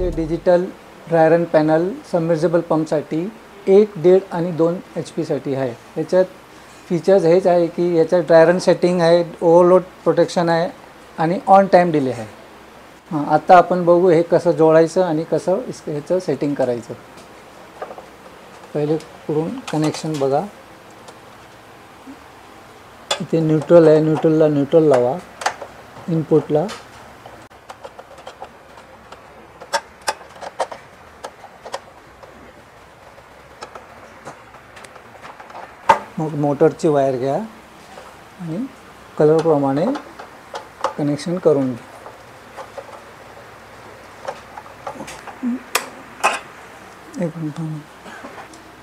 हे digital dry run panel submersible पंपसाठी 1, 1.5 आणि 2 HP आहे। याच्यात फीचर्स हेच आहे की याच्यात ड्राय रन सेटिंग आहे, ओव्हरलोड प्रोटेक्शन आहे आणि ऑन टाइम डिले आहे। हां, आता आपण बघू हे कसं जोडायचं आणि कसं ह्याचं सेटिंग करायचं। पहिले करून कनेक्शन बघा, इथे न्यूट्रल आहे, न्यूट्रलला न्यूट्रल लावा इनपुटला। मग मोटरची वायर घ्या आणि कलरप्रमाणे कनेक्शन करून घ्या। एक मिनिट,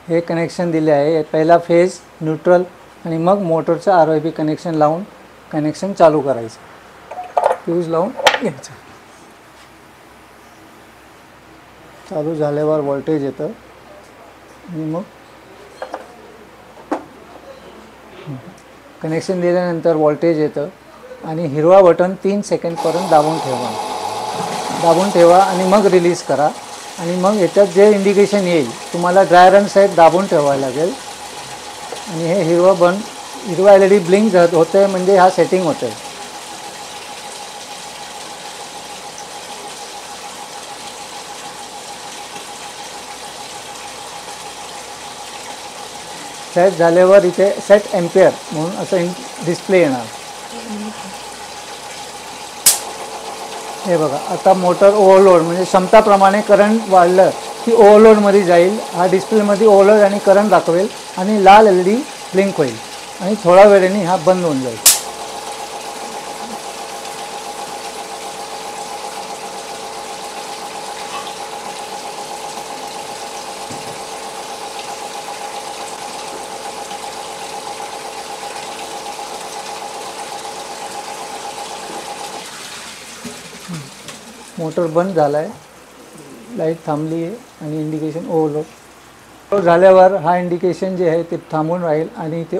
हे कनेक्शन दिले आहे, पहिला फेज न्यूट्रल आणि मग मोटरचं RYB कनेक्शन लावून कनेक्शन चालू करायचं। फ्यूज लावून घ्यायचं, चालू झाल्यावर व्होल्टेज येतं आणि मग कनेक्शन दिल्यानंतर व्होल्टेज येतं आणि हिरवा बटन 3 सेकंडपर्यंत दाबून ठेवा आणि मग रिलीज करा। आणि मग याच्यात जे इंडिकेशन येईल तुम्हाला ड्राय रन साईड दाबून ठेवायला लागेल आणि हे हिरवा LED ब्लिंक होते म्हणजे हा सेटिंग होते। सेट झाल्यावर इथे सेट एम्पियर म्हणून असं डिस्प्ले येणार। हे बघा, आता मोटर ओव्हरलोड म्हणजे क्षमताप्रमाणे करंट वाढलं की ओव्हरलोडमध्ये जाईल। हा डिस्प्लेमध्ये ओव्हरलोड आणि करंट दाखवेल आणि लाल LED ब्लिंक होईल आणि थोड्या वेळाने हा बंद होऊन जाईल। मोटर बंद झाला आहे, लाईट थांबली आहे आणि इंडिकेशन ओव्हरलोड झाल्यावर हा इंडिकेशन जे आहे ते थांबून राहील आणि ते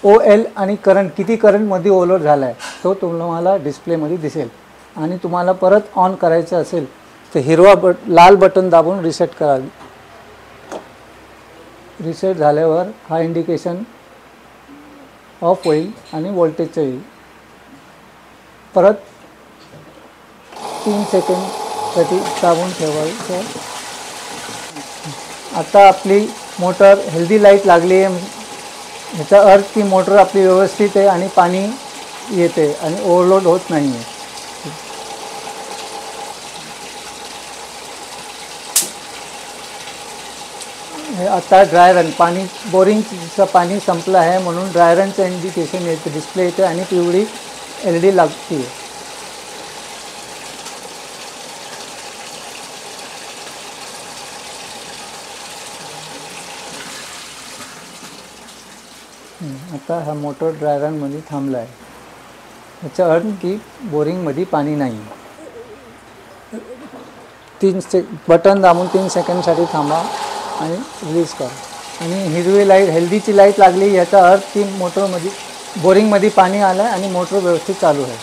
OL आणि करंट किती करंटमध्ये ओव्हरलोड झाला आहे तो तुम्हाला डिस्प्लेमध्ये दिसेल। आणि तुम्हाला परत ऑन करायचं असेल तर लाल बटन दाबून रिसेट करा। रिसेट झाल्यावर हा इंडिकेशन ऑफ होईल आणि व्होल्टेजचं येईल। परत 3 सेकंडसाठी दाबून ठेवायचं। आता आपली मोटर हेल्दी लाईट लागली आहे, ह्याचा अर्थ की मोटर आपली व्यवस्थित आहे आणि पाणी येते आणि ओव्हरलोड होत नाही आहे। हे आता ड्राय रन पाणी बोरिंगचं पाणी संपलं आहे म्हणून ड्राय रनचं इंडिकेशन येते, डिस्प्ले येते आणि पिवळी LED लागते। आता हा मोटर ड्राय रनमध्ये थांबला आहे, याचा अर्थ की बोरिंगमध्ये पाणी नाही। बटन दाबून 3 सेकंडसाठी थांबा आणि रिलीज करा आणि हिरवी लाईट हेल्दीची लाईट लागली, याचा अर्थ की मोटरमध्ये बोरिंगमध्ये पाणी आलं आहे आणि मोटर व्यवस्थित चालू आहे।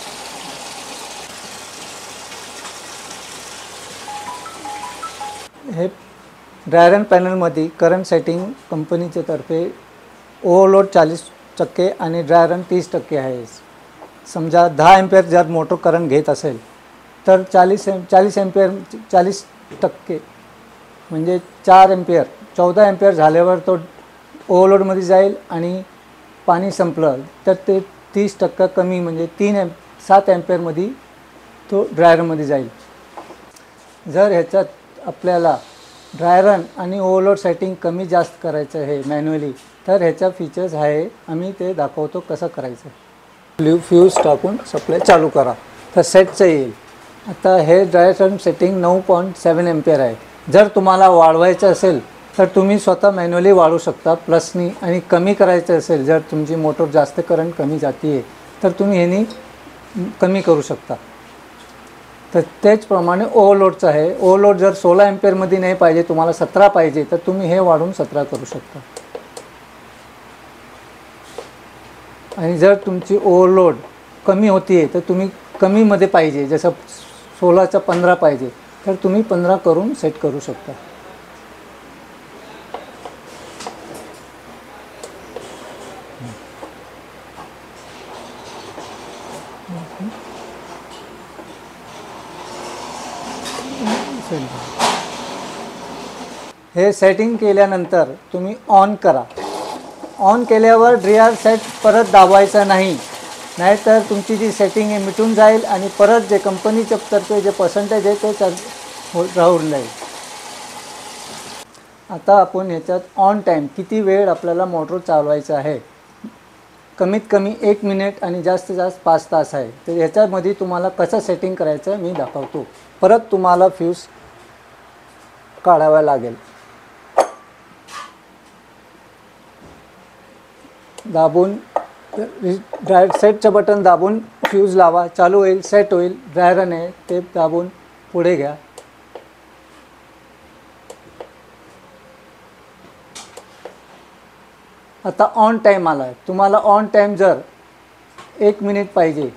हे ड्राय रन पॅनलमध्ये करंट सेटिंग कंपनीच्या तर्फे ओव्हरलोड 40% आणि ड्राय रन 30% आहे। समजा 10 एम्पियर जर मोटर करंट घेत असेल तर 40 एम्पियर 40% म्हणजे 4 एम्पियर 14 एम्पियर झाल्यावर तो ओव्हरलोडमध्ये जाईल आणि पाणी संपलं तर ते 30% कमी म्हणजे 7 एम्पियरमध्ये तो ड्राय रनमध्ये जाईल। जर ह्याच्यात आपल्याला ड्राय रन आणि ओव्हरलोड सेटिंग कमी जास्त करायचं आहे मॅन्युअली तर ह्याचा फीचर्स आहे, आम्ही ते दाखवतो कसं करायचं। फ्यूज टाकून सप्लाय चालू करा तर सेटचं येईल। आता हे ड्राय रन सेटिंग 9.7 एम्पियर आहे। जर तुम्हाला वाढवायचं असेल तर तुम्ही स्वतः मॅन्युअली वाढवू शकता प्लसनी, आणि कमी करायचं असेल जर तुमची मोटर जास्त करंट कमी जाती आहे तर तुम्ही ह्यानी कमी करू शकता। तर त्याचप्रमाणे ओव्हरलोडचं आहे, ओव्हरलोड जर 16 एम्पियरमध्ये नाही पाहिजे तुम्हाला 17 पाहिजे तर तुम्ही हे वाढवून 17 करू शकता। आणि जर तुमची ओव्हरलोड कमी होती आहे तर तुम्ही कमीमध्ये पाहिजे जसं 16चा 15 पाहिजे तर तुम्ही 15 करून सेट करू शकता. हे सेटिंग केल्यानंतर तुम्ही ऑन करा. ऑन केल्यावर ड्रायर सेट परत दाबायचा नाही, नाहीतर तुमची जी सेटिंग आहे मिटून जाईल आणि परत जे कंपनीच्या तर्फे जे पर्सेंटेज आहे ते राहून जाईल. आता आपण ह्याच्यात ऑन टाईम किती वेळ आपल्याला मोटर चालवायचं आहे, कमीत कमी 1 मिनिट आणि जास्तीत जास्त 5 तास आहे. तर ह्याच्यामध्ये तुम्हाला कसं सेटिंग करायचं मी दाखवतो. परत तुम्हाला फ्यूज काढावा लागेल. दाबून ड्रायर सेटचं बटन दाबून फ्यूज लावा, चालू होईल, सेट होईल. ड्रायरने ते दाबून पुढे घ्या. आता ऑन टाईम आला आहे. तुम्हाला ऑन टाईम जर 1 मिनिट पाहिजे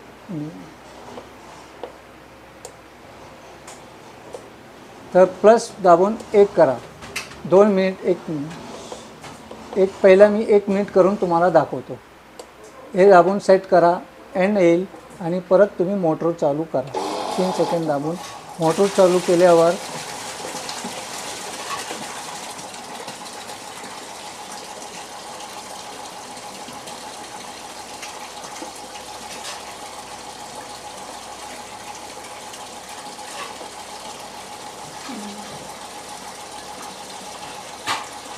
तर प्लस दाबून 1 करा. 2 मिनिट, 1 मिनिट. पहिला मी 1 मिनिट करून तुम्हाला दाखवतो. हे दाबून सेट करा, एंड येईल आणि परत तुम्ही मोटर चालू करा. 3 सेकंड दाबून मोटर चालू केल्यावर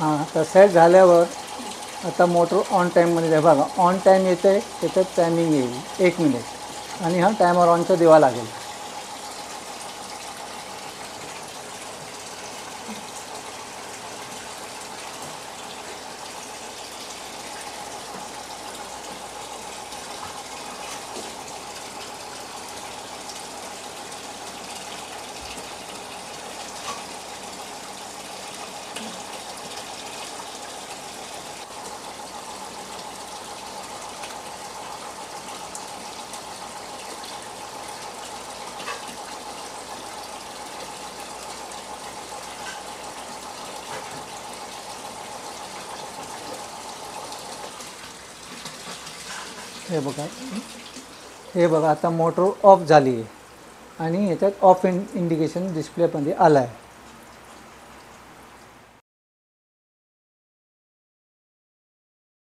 आता सेट झाल्यावर आता मोटर ऑन टाईममध्ये बघा, ऑन टाईम येते, त्याच्यात टायमिंग येईल 1 मिनिट आणि हा टायमर ऑनचा दिवा लागेल. हे बघा आता मोटर ऑफ झाली आहे आणि ह्याच्यात ऑफ इंडिकेशन डिस्प्लेमध्ये आलं आहे.